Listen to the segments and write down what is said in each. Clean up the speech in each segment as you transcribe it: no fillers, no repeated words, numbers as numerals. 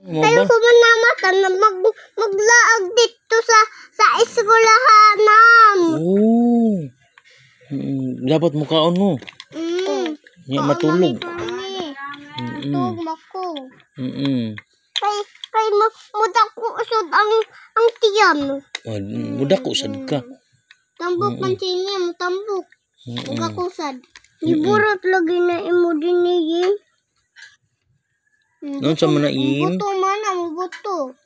Ayaw ko man namatan na maglaag dito sa eskwelahanan. Oh. Dapat mukaon mo. Nya matulog. Tulog ako. Kay mudako usod ang tiyan. Mudako sad ka. Tambok man sini mo tambok. Ug ako sad. Iburot lagi na imo dinhi. Non sa manain. Buto man ang buto.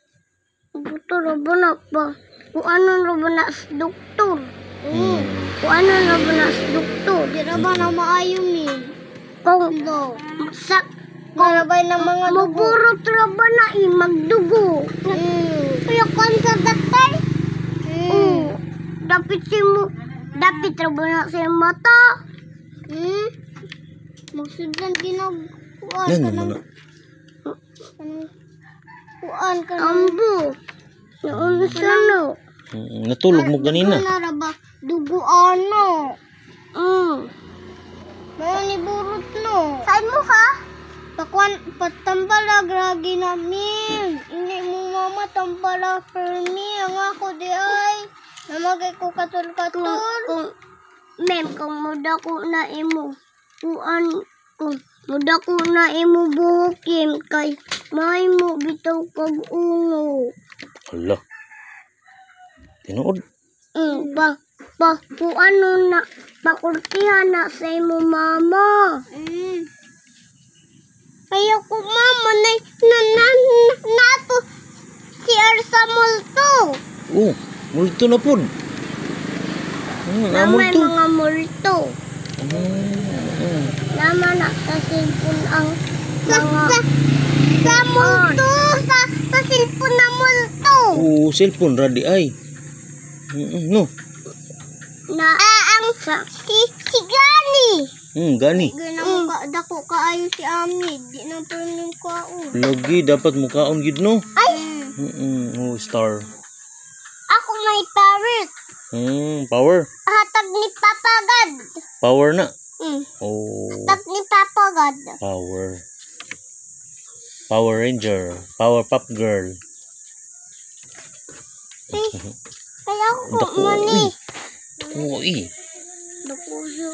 Buto ra ba na ba? Kung ano ra ba na sa doktor? Kung ano ra ba na sa doktor? Di ra ba na maayo ni? Kung sa karabay ng mga dugo. Maburot ra ba na magdugo? Kaya kan sa doktor? Dapat ra ba na sa mata? Magsudan ginagawa ka na. Kuan ka na. Ambo. Naunsa Natulog mo ganina. Ano ba? Dugo ano? May ni burot no. Saan mo ka? Patambalag ragi namin. Hindi mo mama tambala permi. Ang ako di ay. Namagay ko katul-katul. Kung muda ko na imo. Kung muda ko na imo buhukim kay may mo bitaw kag ungo. Hala. Tinuod. Kung ano na pakurtihan na sa imo mama. Kaya ko mama nato si Arsa multo. Multo na pud. Na may mga multo. Naman na sa cellphone ang sa multo. Sa cellphone na multo. Cellphone ra di ay. No. Ang si Gani. Gani. Ganang dako kaayo si Ami. Di na to ning kaon. Lagi dapat mukaon gid no. Ay. Star. Ako may parrot. Power. Hatag ni Papa God. Power na. Hatag ni Papa God. Power. Power Ranger. Power Pop Girl. Kaya ako mani. Dako. Dako siya.